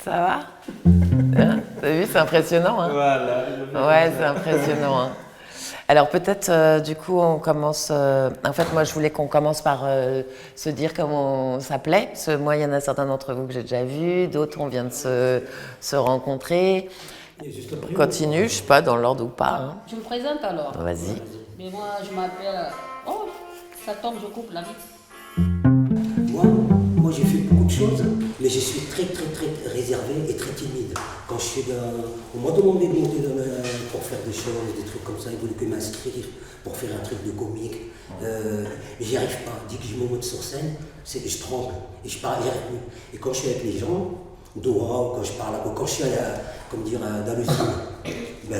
Ça va? T'as vu, c'est impressionnant, hein? Voilà. Ouais, c'est impressionnant, hein. Alors peut-être, du coup, on commence... en fait, moi, je voulais qu'on commence par se dire comment on s'appelait. Parce que moi, il y en a certains d'entre vous que j'ai déjà vus, d'autres, on vient de se rencontrer. Continue, je sais pas, dans l'ordre ou pas. Hein. Je me présente alors. Vas-y. Mais moi, je m'appelle... Oh, ça tombe, je coupe la vie. Moi j'ai fait beaucoup de choses, mais je suis très réservé et très timide. Quand je suis on m'a demandé de monter pour faire des choses, des trucs comme ça, ils voulaient que m'inscrire pour faire un truc de comique. Mais j'y arrive pas. Dès que je me monte sur scène, je tremble et je parle, j'y arrive plus. Et quand je suis avec les gens, dehors, quand je parle, quand je suis dans le film,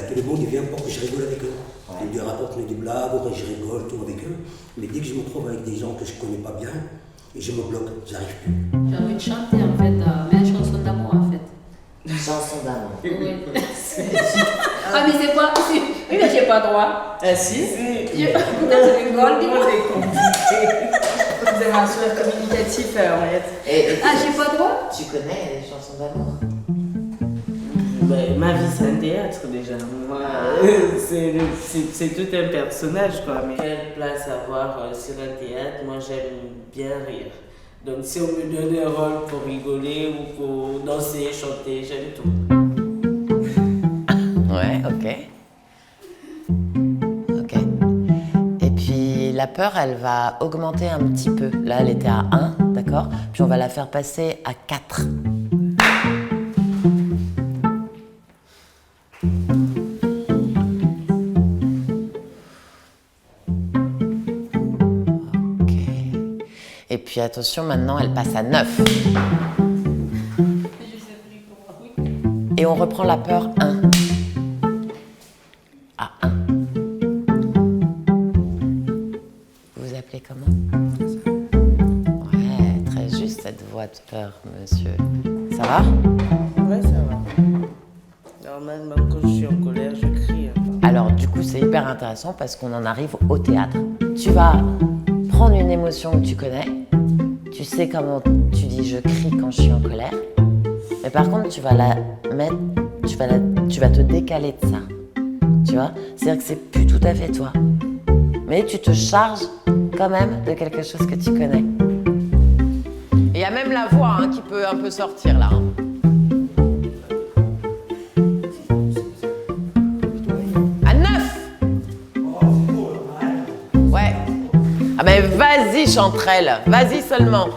tout le monde il vient pour que je rigole avec eux. Ils me rapportent des blagues, je rigole tout avec eux. Mais dès que je me trouve avec des gens que je connais pas bien, je me bloque, j'arrive plus. J'ai envie de chanter en fait, mais une chanson d'amour en fait. Une chanson d'amour. Oui. Ah mais c'est pas... Oui mais j'ai pas droit. Ah si? Peut-être je rigole, dis-moi. Vous avez un sourire communicatif, Henriette. Ah j'ai pas droit? Tu connais les chansons d'amour? Ma vie, c'est un théâtre déjà. Moi, c'est tout un personnage, quoi. Mais quelle place avoir sur un théâtre? Moi, j'aime bien rire. Donc, si on me donne un rôle pour rigoler ou pour danser, chanter, j'aime tout. Ouais, ok. Et puis la peur, elle va augmenter un petit peu. Là, elle était à 1, d'accord? Puis on va la faire passer à 4. Ok. Et puis attention, maintenant, elle passe à 9. Et on reprend la peur 1. À 1. Vous vous appelez comment? Ouais, très juste cette voix de peur, monsieur. Ça va? Ouais, ça va. Normalement, quand je suis en colère, je crie. Alors, du coup, c'est hyper intéressant parce qu'on en arrive au théâtre. Tu vas prendre une émotion que tu connais. Tu sais comment tu dis je crie quand je suis en colère. Mais par contre, tu vas la mettre, tu vas te décaler de ça. Tu vois? C'est-à-dire que c'est plus tout à fait toi. Mais tu te charges quand même de quelque chose que tu connais. Il y a même la voix hein, qui peut un peu sortir là. Hein. À 9. Ouais. Ah mais vas-y Chanterelle, vas-y seulement.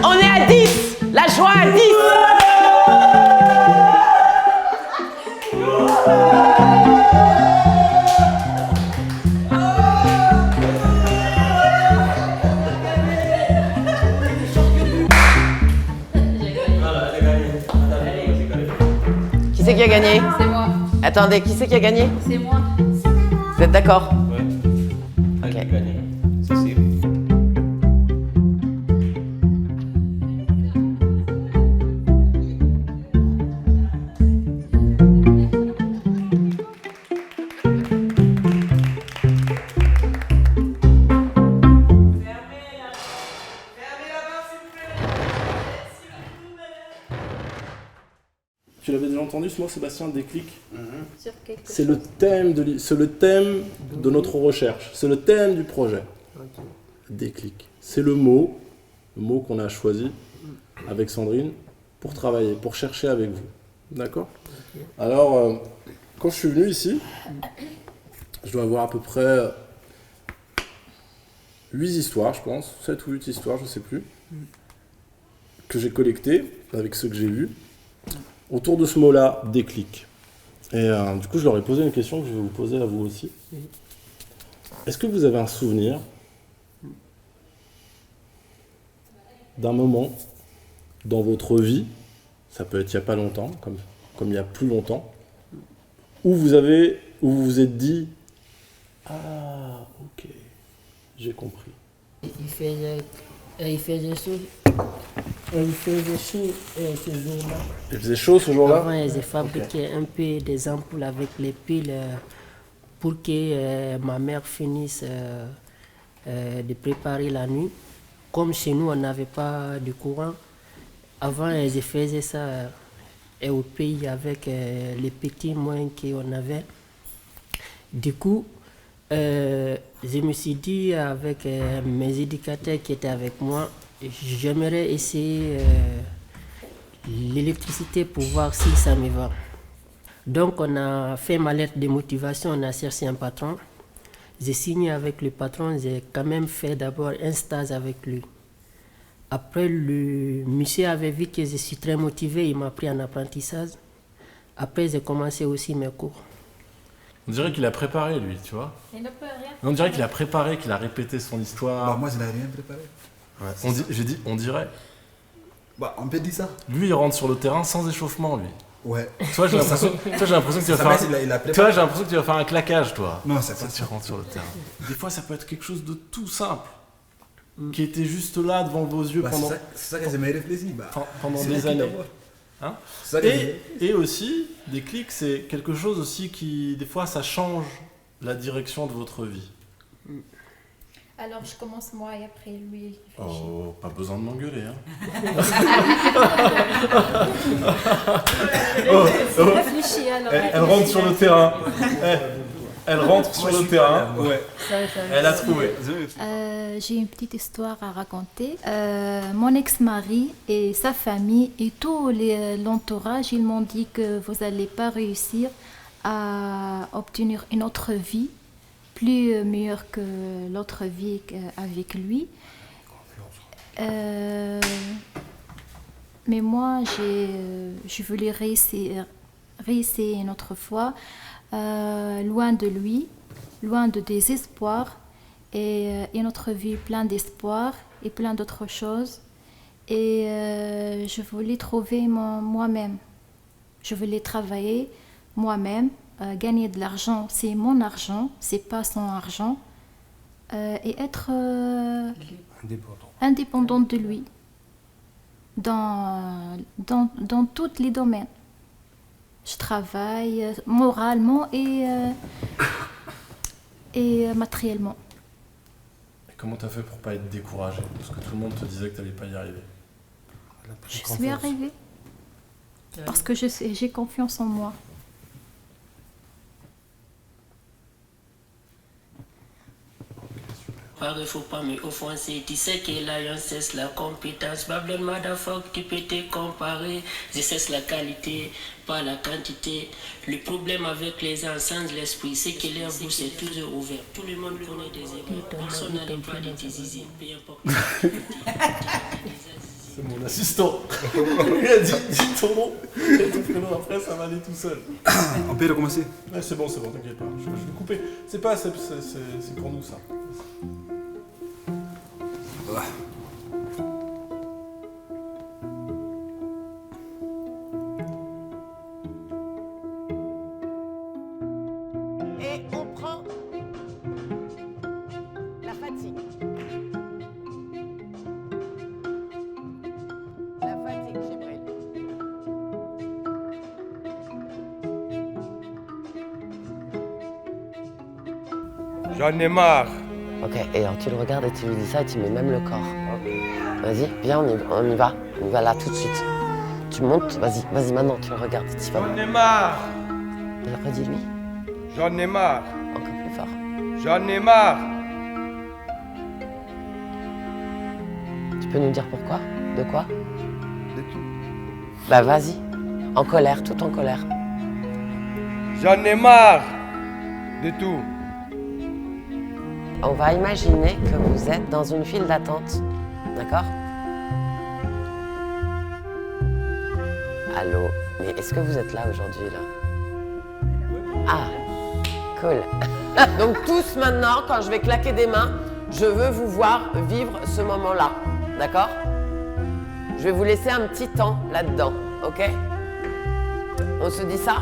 On est à 10. La joie à 10. Qui c'est qui a gagné? C'est moi. Attendez, qui c'est qui a gagné? C'est moi. Vous êtes d'accord? Ouais. Ok. C'est sûr. Tu l'avais déjà entendu ce mot, Sébastien, déclic? Sur quelque C'est le thème de notre recherche, c'est le thème du projet. Déclic. C'est le mot qu'on a choisi avec Sandrine pour travailler, pour chercher avec vous. D'accord? Alors, quand je suis venu ici, je dois avoir à peu près 8 histoires, je pense, 7 ou 8 histoires, je ne sais plus, que j'ai collectées avec ceux que j'ai vus, autour de ce mot-là, déclic. Et du coup, je leur ai posé une question que je vais vous poser à vous aussi. Est-ce que vous avez un souvenir d'un moment dans votre vie, ça peut être il n'y a pas longtemps, comme il y a plus longtemps, où vous vous êtes dit « Ah, ok, j'ai compris ». Il faisait chaud. Il faisait chaud ce jour-là. Il faisait chaud ce jour-là? Avant, ils fabriquaient un peu des ampoules avec les piles pour que ma mère finisse de préparer la nuit. Comme chez nous, on n'avait pas de courant, Avant, je faisais ça au pays avec les petits moyens qu'on avait. Du coup, je me suis dit avec mes éducateurs qui étaient avec moi, j'aimerais essayer l'électricité pour voir si ça me va. Donc on a fait ma lettre de motivation, on a cherché un patron. J'ai signé avec le patron, j'ai quand même fait d'abord un stage avec lui. Après, le monsieur avait vu que je suis très motivé, il m'a pris en apprentissage. Après, j'ai commencé aussi mes cours. On dirait qu'il a préparé, lui, tu vois. Il ne peut rien. On dirait qu'il a préparé, qu'il a répété son histoire. Bah, moi, je n'avais rien préparé. Ouais. J'ai dit, on dirait. Bah, on peut dire ça. Lui, il rentre sur le terrain sans échauffement, lui. Ouais. Toi, j'ai l'impression que tu vas faire. Toi, j'ai l'impression que tu vas faire un claquage, toi. Non, c'est pas ça. Tu rentres sur le terrain. Des fois, ça peut être quelque chose de tout simple, qui était juste là devant vos yeux pendant. C'est ça que j'aimerais réfléchir. Pendant des années. Hein, et aussi, des clics, c'est quelque chose aussi qui, des fois, ça change la direction de votre vie. Alors je commence moi et après lui. Oh, pas besoin de m'engueuler, hein. Réfléchis alors. Elle rentre sur le terrain. Elle rentre sur le terrain. Ouais. Elle a trouvé. J'ai une petite histoire à raconter. Mon ex-mari et sa famille et tout l'entourage, ils m'ont dit que vous n'allez pas réussir à obtenir une autre vie plus meilleure que l'autre vie avec lui. Mais moi, je voulais réussir une autre fois, loin de lui, loin de désespoir, et une autre vie plein d'espoir et plein d'autres choses. Et je voulais trouver moi-même. Je voulais travailler moi-même, gagner de l'argent, c'est mon argent, c'est pas son argent, et être indépendante de lui dans tous les domaines. Je travaille moralement et matériellement. Et comment t'as fait pour pas être découragée? Parce que tout le monde te disait que t'allais pas y arriver. Je suis arrivée parce que j'ai confiance en moi. Il faut pas me offenser, tu sais que l'alliance cesse la compétence. Babylon motherfucker, tu peux te comparer. Je cesse la qualité, pas la quantité. Le problème avec les encens de l'esprit, c'est que leur bouche est toujours ouverte. Tout le monde connaît des erreurs. Personne n'a les droits de décision. Peu importe. C'est mon assistant. Il a dit ton nom et ton prénom, après ça va aller tout seul. On peut recommencer? Ouais, c'est bon, t'inquiète pas. Je vais couper. C'est pour nous ça. Et on prend la fatigue. La fatigue, Jibril. J'en ai marre. Ok, et alors tu le regardes et tu lui dis ça et tu mets même le corps. Vas-y, viens, on y va. On y va là tout de suite. Tu montes, vas-y maintenant, tu le regardes. Tu vas. J'en ai marre. Et redis-lui, J'en ai marre. encore plus fort. J'en ai marre. Tu peux nous dire pourquoi? De quoi? De tout. Bah vas-y, en colère, tout en colère. J'en ai marre. De tout. On va imaginer que vous êtes dans une file d'attente, d'accord? Allô, mais est-ce que vous êtes là aujourd'hui, là? Ah, cool. Donc tous maintenant, quand je vais claquer des mains, je veux vous voir vivre ce moment-là, d'accord? Je vais vous laisser un petit temps là-dedans, ok? On se dit ça?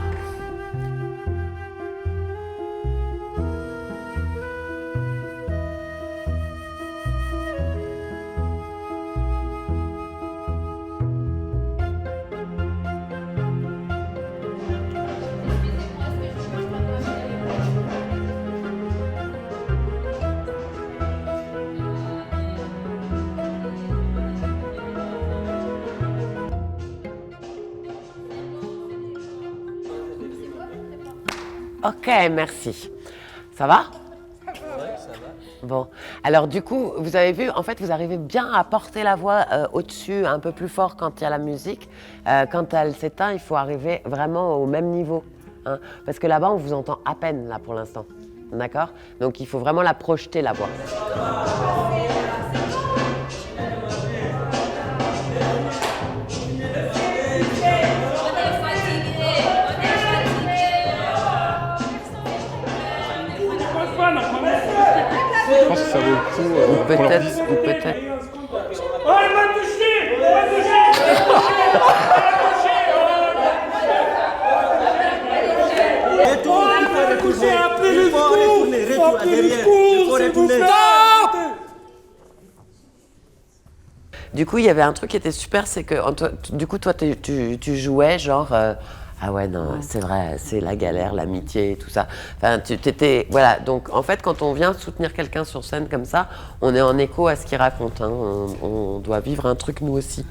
Ok, merci. Ça va? Bon, alors du coup, vous avez vu, en fait, vous arrivez bien à porter la voix au-dessus, un peu plus fort quand il y a la musique. Quand elle s'éteint, il faut arriver vraiment au même niveau. Hein, parce que là-bas, on vous entend à peine, là, pour l'instant. D'accord? Donc, il faut vraiment la projeter, la voix. Je pense que ça vaut le coup. Ou peut-être. Du coup, il y avait un truc qui était super, c'est que du coup, toi, tu jouais genre ah ouais non, c'est vrai, c'est la galère, l'amitié, tout ça. Enfin, t'étais voilà. Donc en fait, quand on vient soutenir quelqu'un sur scène comme ça, on est en écho à ce qu'il raconte. Hein. On doit vivre un truc nous aussi.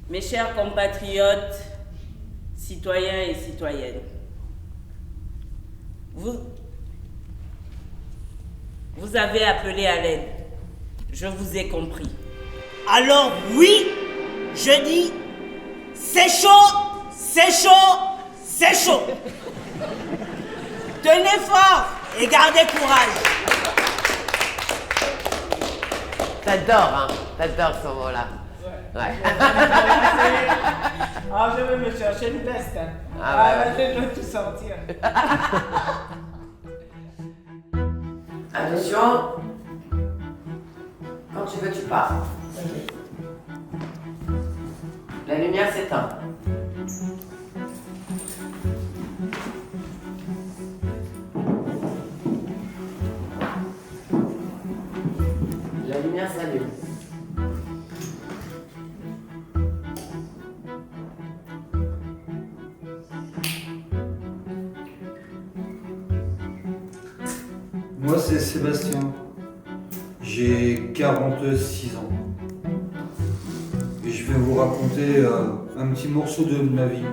Mes chers compatriotes, citoyens et citoyennes, vous avez appelé à l'aide. Je vous ai compris. Alors oui, je dis, c'est chaud, c'est chaud, c'est chaud. Tenez fort et gardez courage. T'adores, hein? T'adores ce mot-là. Ouais. Ah, je vais me chercher une veste. Je dois tout sortir. Attention. Quand tu veux, tu pars. La lumière s'éteint. La lumière s'allume. Moi, c'est Sébastien. J'ai 46 ans. Et je vais vous raconter un petit morceau de ma vie.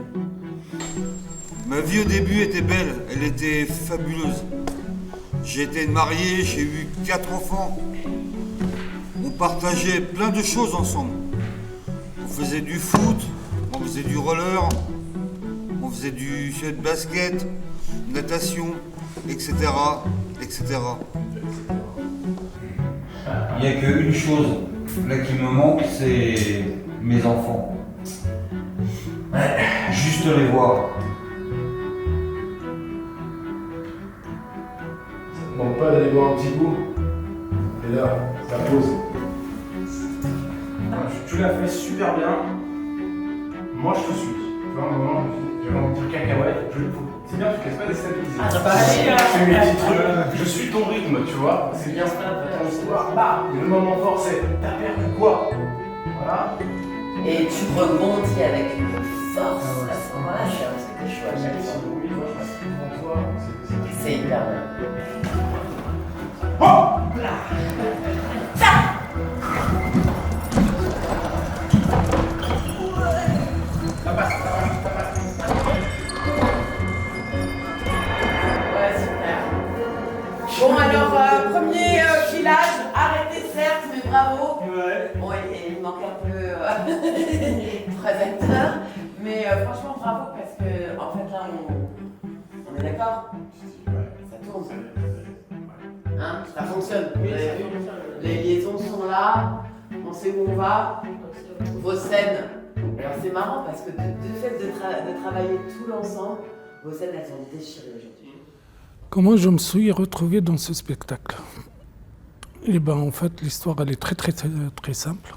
Ma vie au début était belle, elle était fabuleuse. J'ai été marié, j'ai eu 4 enfants. On partageait plein de choses ensemble. On faisait du foot, on faisait du roller, on faisait du basket, natation, etc., etc. Il n'y a qu'une chose là qui me manque, c'est mes enfants. Juste les voir. Ça ne manque pas d'aller boire un petit coup. Et là, ça pose. Tu l'as fait super bien. Moi, je te suis. Tu vois, à un moment, j'avais envie de dire cacahuète. C'est bien, tu casses pas déstabiliser. C'est mes petits trucs. Je suis ton rythme, tu vois. C'est bien ça. Ton histoire. Bah, le moment fort, c'est t'as perdu quoi? Voilà. Et tu rebondis avec une force à ce moment-là, c'est un truc que je vois jamais sur nous. Oui, moi, je passe devant toi. C'est hyper bien. Oh là. Ça passe. Ouais, super. Bon, alors, premier filage, arrêté certes, mais bravo. Ouais. Bon, il manque un peu 3 acteurs, mais franchement, bravo, parce que, en fait, là, on est d'accord? Ça tourne. Hein, ça fonctionne. Les liaisons sont là, on sait où on va. Vos scènes, alors c'est marrant parce que du fait de travailler tout l'ensemble, vos scènes elles sont déchirées aujourd'hui. Comment je me suis retrouvé dans ce spectacle? Eh ben en fait l'histoire elle est très simple.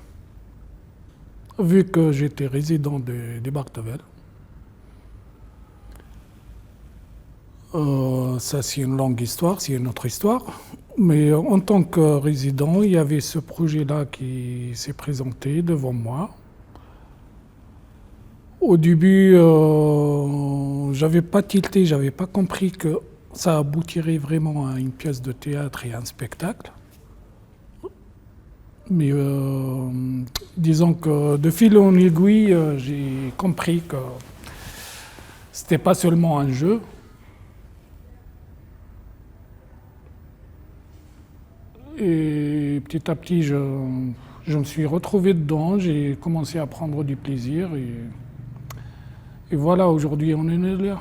Vu que j'étais résident des Barthes-de-Velle, ça c'est une longue histoire, c'est une autre histoire. Mais en tant que résident, il y avait ce projet-là qui s'est présenté devant moi. Au début, j'avais pas tilté, j'avais pas compris que ça aboutirait vraiment à une pièce de théâtre et à un spectacle. Mais disons que de fil en aiguille, j'ai compris que C'était pas seulement un jeu. Et petit à petit, je me suis retrouvé dedans, j'ai commencé à prendre du plaisir. Et voilà, aujourd'hui, on est là.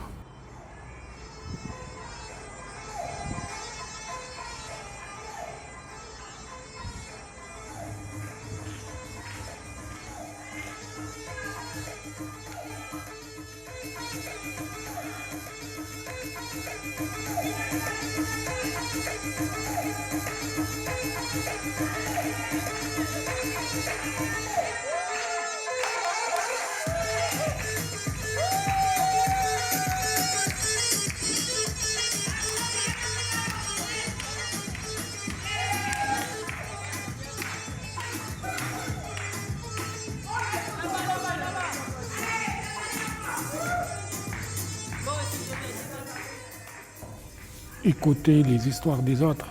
Écouter les histoires des autres,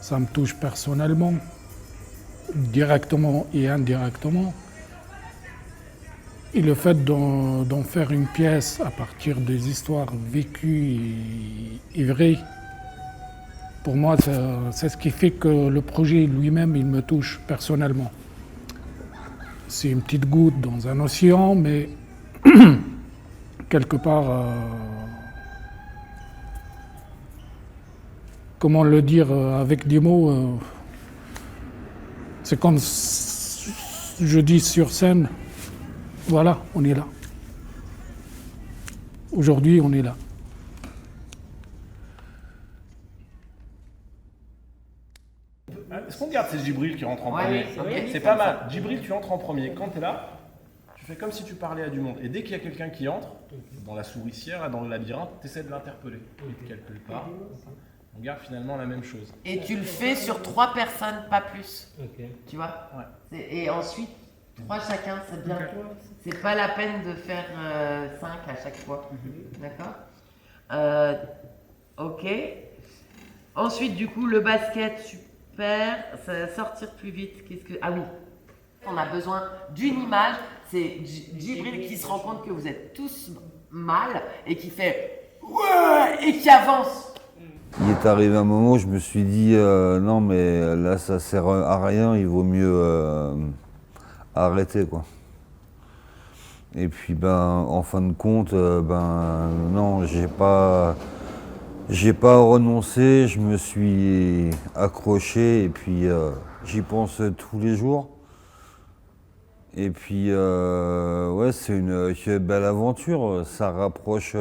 ça me touche personnellement, directement et indirectement. Et le fait d'en faire une pièce à partir des histoires vécues et vraies, pour moi, c'est ce qui fait que le projet lui-même, il me touche personnellement. C'est une petite goutte dans un océan, mais quelque part... comment le dire avec des mots, c'est comme je dis sur scène, voilà, on est là. Aujourd'hui, on est là. Est-ce qu'on garde c'est Djibril qui rentre en premier? Oui, c'est pas mal. Djibril, tu entres en premier. Quand tu es là, tu fais comme si tu parlais à du monde. Et dès qu'il y a quelqu'un qui entre, dans la souricière, dans le labyrinthe, tu essaies de l'interpeller. Quelque part. On garde finalement la même chose. Et tu le fais sur 3 personnes, pas plus. Tu vois? Ouais. Et ensuite, 3 chacun, c'est bien. C'est pas la peine de faire 5 à chaque fois. D'accord? Ok. Ensuite, du coup, le basket, super. Ça va sortir plus vite. Ah oui. On a besoin d'une image. C'est Djibril qui se rend compte que vous êtes tous mal et qui fait ouais et qui avance. Il est arrivé un moment où je me suis dit non mais là ça sert à rien, il vaut mieux arrêter quoi. Et puis en fin de compte non, j'ai pas renoncé, je me suis accroché et puis j'y pense tous les jours. Et puis ouais, c'est une belle aventure, ça rapproche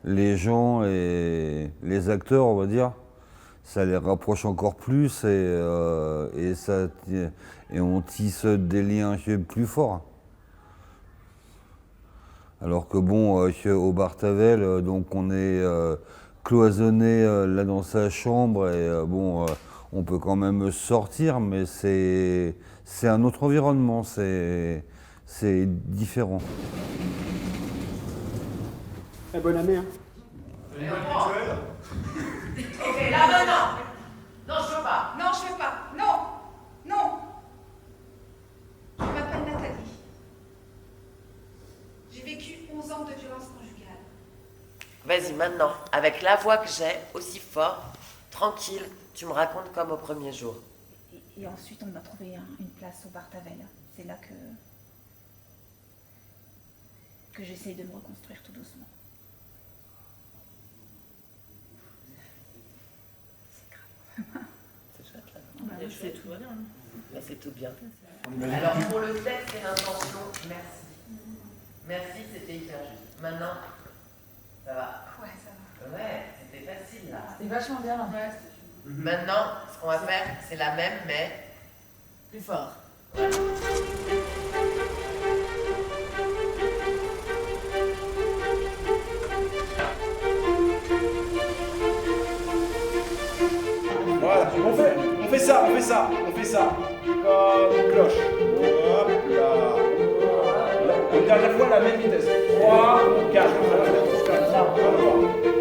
les gens et les acteurs, on va dire, ça les rapproche encore plus et on tisse des liens plus forts. Alors que bon, au Bar Tavel, donc on est cloisonné là dans sa chambre et on peut quand même sortir, mais c'est un autre environnement, c'est différent. Bonne année, hein. Ok, là maintenant. Non, je veux pas. Non, je veux pas. Non. Non. Je m'appelle Nathalie. J'ai vécu 11 ans de violence conjugale. Vas-y, maintenant, avec la voix que j'ai, aussi fort, tranquille, tu me racontes comme au premier jour. Et ensuite, on m'a trouvé une place au Bar Tavel. C'est là que j'essaye de me reconstruire tout doucement. C'est chouette là. C'est tout bien. Là, c'est tout bien. Alors pour le texte et l'intention, merci. Merci, c'était hyper juste. Maintenant, ça va. Ouais, ça va. Ouais, c'était facile là. C'était vachement bien. Ouais. Maintenant, ce qu'on va faire, c'est la même, mais plus fort. Voilà, on fait ça. Comme une cloche. Hop là. Une dernière fois, la même vitesse. 3, 4.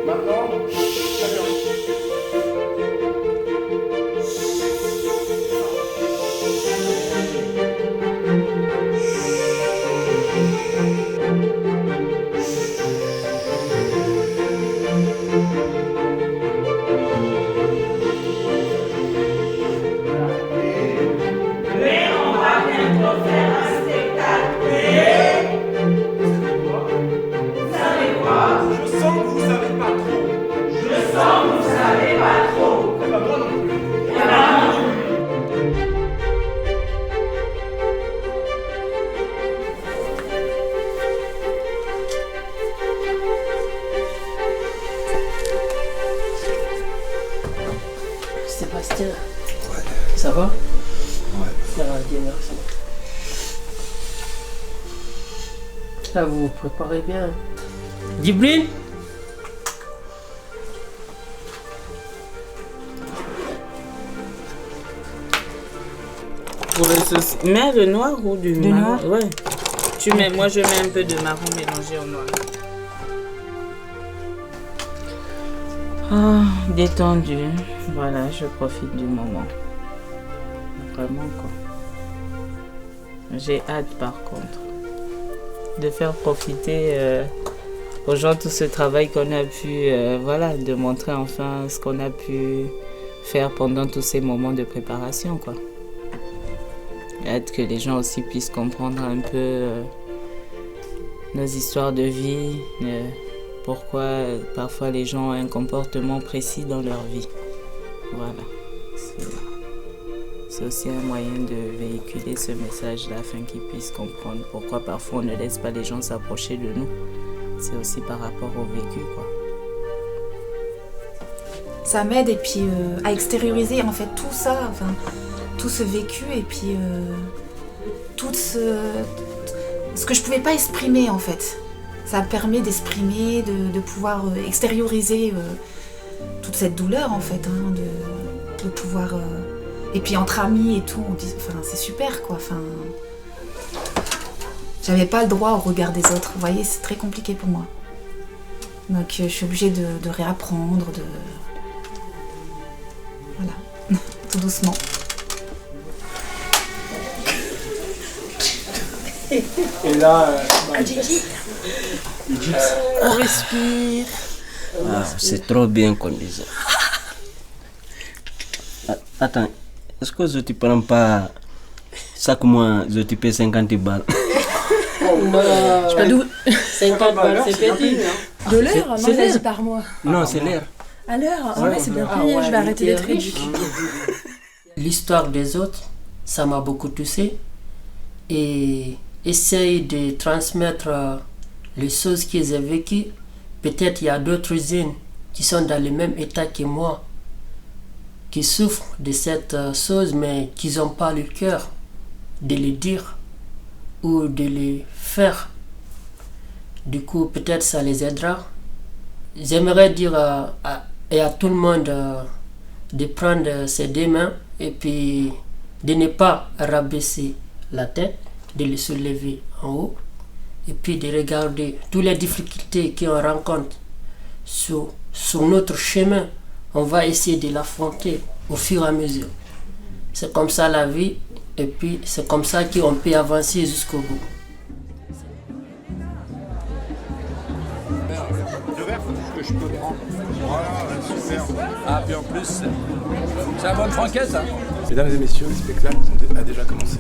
Maintenant, chacun. Là, vous vous préparez bien. Djibril? Pour le sauce. Mets le noir ou du De marron? noir? Ouais. Moi, je mets un peu de marron mélangé au noir. Ah, détendu. Voilà, je profite du moment. Vraiment, quoi. J'ai hâte, par contre, de faire profiter aux gens tout ce travail qu'on a pu, de montrer enfin ce qu'on a pu faire pendant tous ces moments de préparation, quoi. Hâte que les gens aussi puissent comprendre un peu nos histoires de vie, pourquoi parfois les gens ont un comportement précis dans leur vie. Voilà. C'est aussi un moyen de véhiculer ce message-là afin qu'ils puissent comprendre pourquoi parfois on ne laisse pas les gens s'approcher de nous. C'est aussi par rapport au vécu, quoi. Ça m'aide et puis à extérioriser en fait tout ça, enfin tout ce vécu et puis tout ce que je pouvais pas exprimer en fait. Ça permet d'exprimer, de pouvoir extérioriser toute cette douleur en fait, hein, de pouvoir et puis entre amis et tout, c'est super quoi. Enfin, j'avais pas le droit au regard des autres. Vous voyez, c'est très compliqué pour moi. Donc je suis obligée de réapprendre, voilà, tout doucement. Et là, On respire. Ah, c'est trop bien qu'on dise. Attends, est-ce que je te prends pas chaque mois, je te paie 50 balles? Non, 50 balles, c'est petit. De l'heure? Non, il a dit par mois. Non, c'est l'heure. À l'heure? Ouais. Ouais, c'est bien payé, je vais arrêter d'être riche. L'histoire des autres, ça m'a beaucoup touché. Et essaye de transmettre les choses qu'ils ont vécues. Peut-être il y a d'autres jeunes qui sont dans le même état que moi, qui souffrent de cette chose, mais qui n'ont pas le cœur de le dire ou de le faire. Du coup, peut-être ça les aidera. J'aimerais dire à tout le monde de prendre ses deux mains et puis de ne pas rabaisser la tête, de le soulever en haut et puis de regarder toutes les difficultés qu'on rencontre sur notre chemin. On va essayer de l'affronter au fur et à mesure. C'est comme ça la vie et puis c'est comme ça qu'on peut avancer jusqu'au bout. Le verre que je peux prendre. Voilà, super. Ah, puis en plus, c'est la bonne franquette, hein. Mesdames et messieurs, le spectacle a déjà commencé.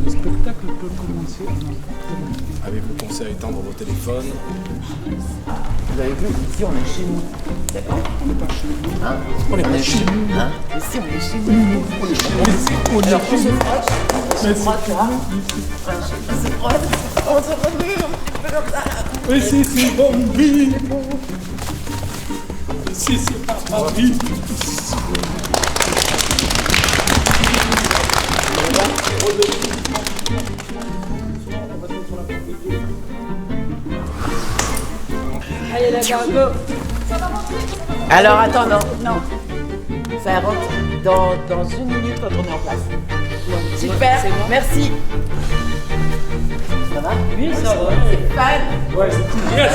Le spectacle peut commencer. Avez-vous pensé à éteindre vos téléphones? Vous avez vu, ici on est chez nous. D'accord? On n'est pas chez nous. Hein? On n'est pas chez nous. Hein? Ici on est chez nous. On est chez nous. Alors on se frotte. On se frotte là. On se frotte. On se remue un petit peu comme ça. Mais si c'est Bambi. Si c'est pas Bambi. Allez, la go. Alors attends, non. Ça rentre dans une minute quand on est en place. Super, merci. Ça va? Oui, ça va. C'est fan. Ouais, c'est cool. Yes.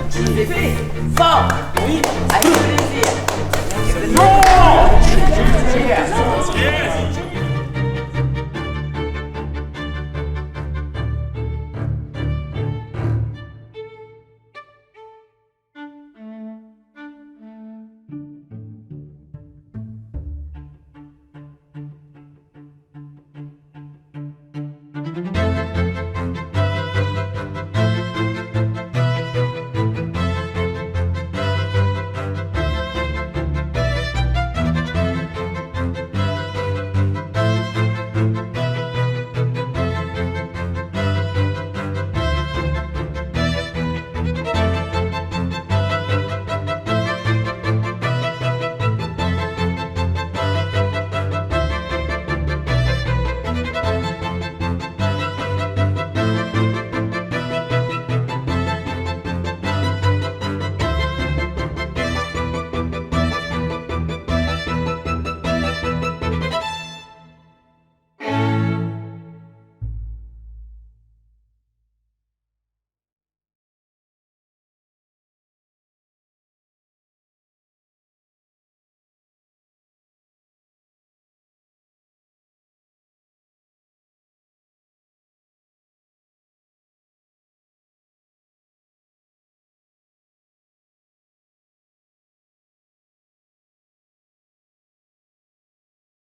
C'est fait. Fort. Oui. Avec plaisir. Yes.